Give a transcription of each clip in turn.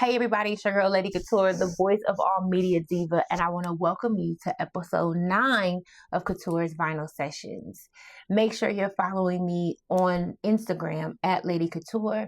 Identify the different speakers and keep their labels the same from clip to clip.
Speaker 1: Hey everybody, it's your girl Lady Kootoure, the voice of all media diva, and I want to welcome you to episode 9 of Koutoure's Vinyl Sessions. Make sure you're following me on Instagram at Lady Kootoure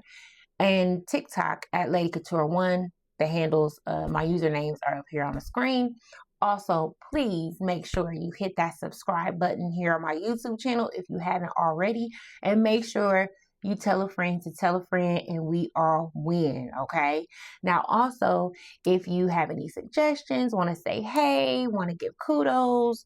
Speaker 1: and TikTok at Lady Kootoure1. The handles, my usernames are up here on the screen. Also, please make sure you hit that subscribe button here on my YouTube channel if you haven't already, and make sure you tell a friend to tell a friend, and we all win, okay? Now, also, if you have any suggestions, want to say hey, want to give kudos,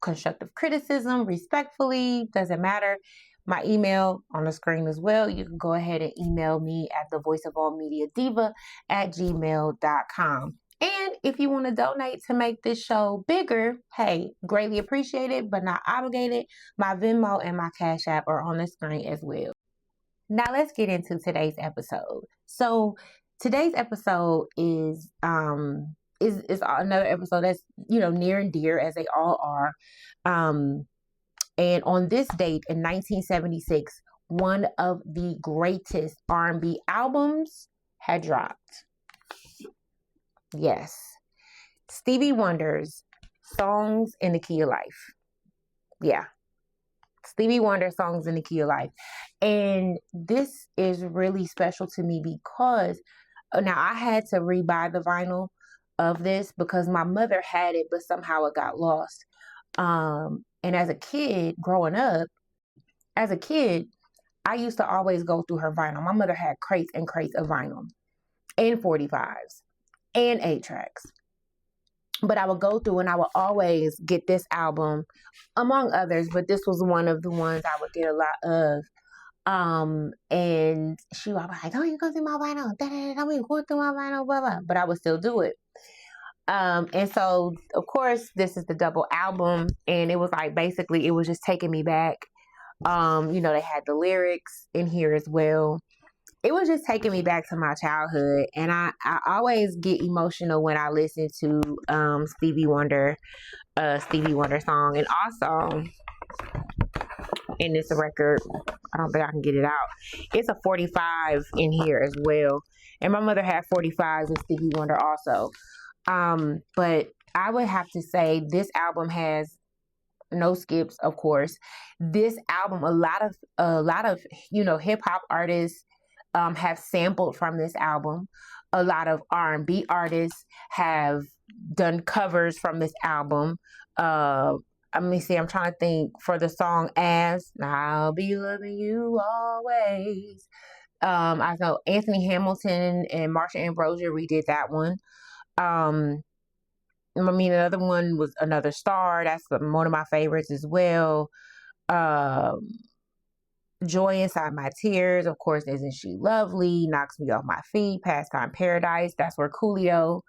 Speaker 1: constructive criticism, respectfully, doesn't matter. My email on the screen as well. You can go ahead and email me at thevoiceofallmediadiva@gmail.com. And if you want to donate to make this show bigger, hey, greatly appreciated, but not obligated. My Venmo and my Cash App are on the screen as well. Now let's get into today's episode. So today's episode is another episode that's near and dear, as they all are. And on this date in 1976, one of the greatest R&B albums had dropped. Yes. Stevie Wonder's Songs in the Key of Life. Yeah. Stevie Wonder Songs in the Key of Life. And this is really special to me because now I had to rebuy the vinyl of this because my mother had it, but somehow it got lost. And as a kid, growing up, I used to always go through her vinyl. My mother had crates and crates of vinyl and 45s and 8-tracks. But I would go through and I would always get this album, among others, but this was one of the ones I would get a lot of. And she would be like, "Oh, you go through my vinyl. Don't be going through my vinyl, blah, blah." But I would still do it. And so, of course, this is the double album. And it was like, basically, it was just taking me back. They had the lyrics in here as well. It was just taking me back to my childhood. And I always get emotional when I listen to Stevie Wonder song. And also, in this record, I don't think I can get it out. It's a 45 in here as well. And my mother had 45s with Stevie Wonder also. But I would have to say this album has no skips, of course. This album, a lot of hip hop artists have sampled from this album. A lot of R&B artists have done covers from this album. Let me see, I'm trying to think for the song As I'll Be Loving You Always. I know Anthony Hamilton and Marsha Ambrosius redid that one. Another one was Another Star. That's one of my favorites as well. Joy Inside My Tears, of course, Isn't She Lovely? Knocks Me Off My Feet, Pastime Paradise. That's where Coolio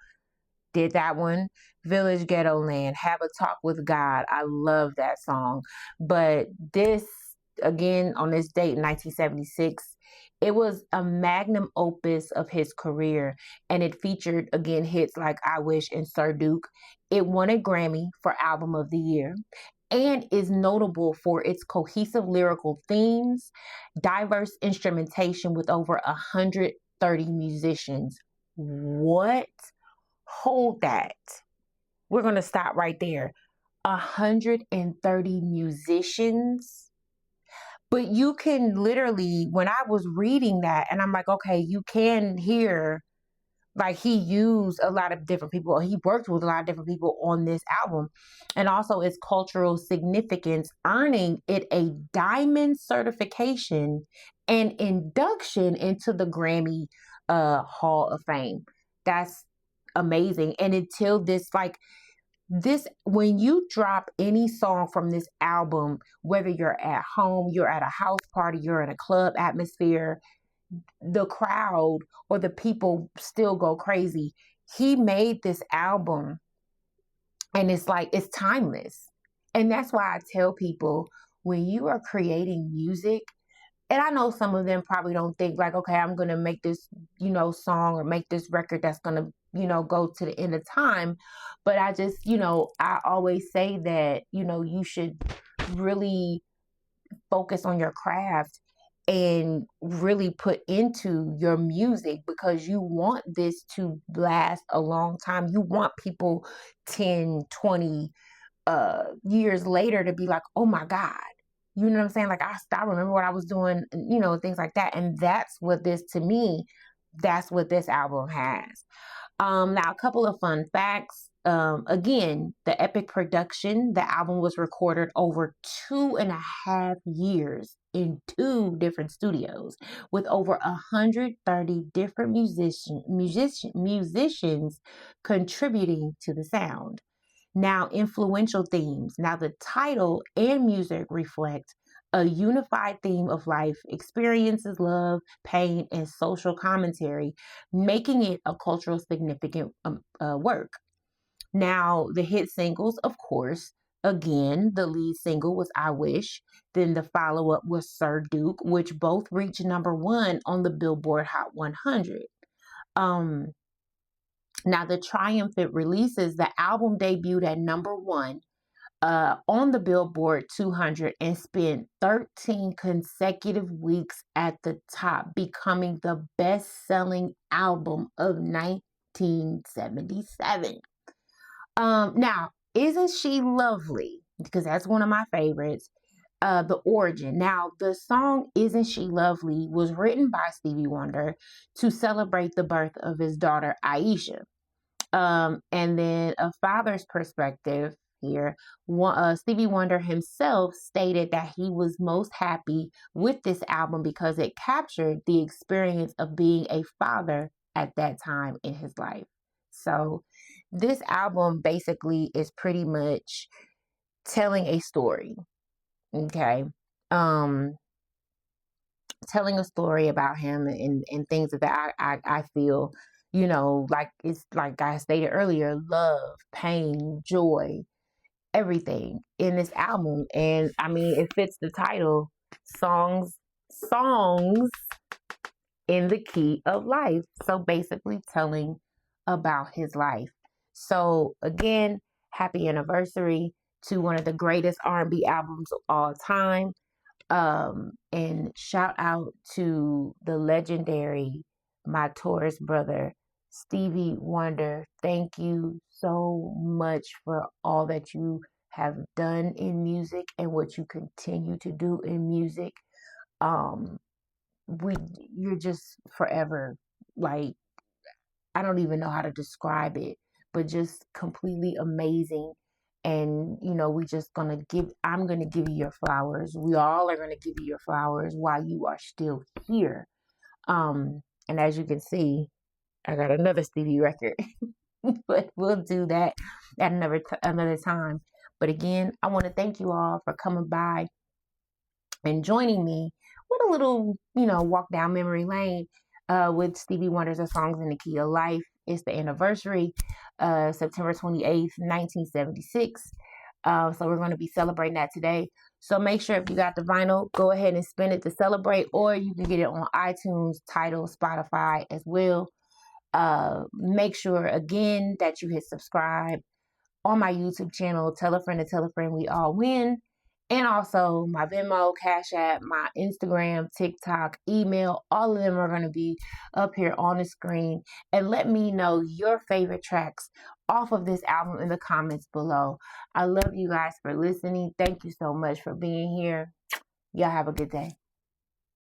Speaker 1: did that one. Village Ghetto Land, Have a Talk with God. I love that song. But this, again, on this date in 1976, it was a magnum opus of his career, and it featured, again, hits like I Wish and Sir Duke. It won a Grammy for Album of the Year and is notable for its cohesive lyrical themes, diverse instrumentation with over 130 musicians. What? Hold that. We're going to stop right there. 130 musicians. But you can literally, when I was reading that, and I'm like, okay, you can hear, like, he used a lot of different people. He worked with a lot of different people on this album. And also its cultural significance, earning it a diamond certification and induction into the Grammy Hall of Fame. That's amazing. And until this, when you drop any song from this album, whether you're at home, you're at a house party, you're in a club atmosphere, the crowd or the people still go crazy. He made this album and it's timeless. And that's why I tell people, when you are creating music, and I know some of them probably don't think like, okay, I'm going to make this, song or make this record that's going to, go to the end of time. But I just, I always say that, you should really focus on your craft and really put into your music, because you want this to last a long time. You want people 10, 20 years later to be like, oh my God. You know what I'm saying? Like, I remember what I was doing, things like that. And that's what this, to me, that's what this album has. Now, a couple of fun facts. Again, the epic production, the album was recorded over 2.5 years in 2 different studios with over 130 different musicians contributing to the sound. Now, influential themes. Now, the title and music reflect a unified theme of life experiences, love, pain, and social commentary, making it a cultural significant work. Now, the hit singles, of course, again, the lead single was I Wish. Then the follow up was Sir Duke, which both reached #1 on the Billboard Hot 100. Now, the triumphant releases, the album debuted at #1 on the Billboard 200 and spent 13 consecutive weeks at the top, becoming the best-selling album of 1977. Now, Isn't She Lovely? Because that's one of my favorites. The origin. Now, the song Isn't She Lovely was written by Stevie Wonder to celebrate the birth of his daughter Aisha. And then a father's perspective here, Stevie Wonder himself stated that he was most happy with this album because it captured the experience of being a father at that time in his life. So this album basically is pretty much telling a story. Okay. Telling a story about him and things that I feel, like it's like I stated earlier, love, pain, joy, everything in this album. And I mean, it fits the title, songs in the key of life. So basically telling about his life. So again, happy anniversary to one of the greatest R&B albums of all time. And shout out to the legendary, my Taurus brother, Stevie Wonder. Thank you so much for all that you have done in music and what you continue to do in music. You're just forever, like, I don't even know how to describe it, but just completely amazing. And, I'm going to give you your flowers. We all are going to give you your flowers while you are still here. And as you can see, I got another Stevie record, but we'll do that at another time. But again, I want to thank you all for coming by and joining me with a little, walk down memory lane with Stevie Wonder's Songs in the Key of Life. It's the anniversary, September 28th, 1976. So we're going to be celebrating that today. So make sure if you got the vinyl, go ahead and spin it to celebrate, or you can get it on iTunes, Tidal, Spotify as well. Make sure, again, that you hit subscribe on my YouTube channel. Tell a friend to tell a friend, we all win. And also my Venmo, Cash App, my Instagram, TikTok, email, all of them are going to be up here on the screen. And let me know your favorite tracks off of this album in the comments below. I love you guys for listening. Thank you so much for being here. Y'all have a good day.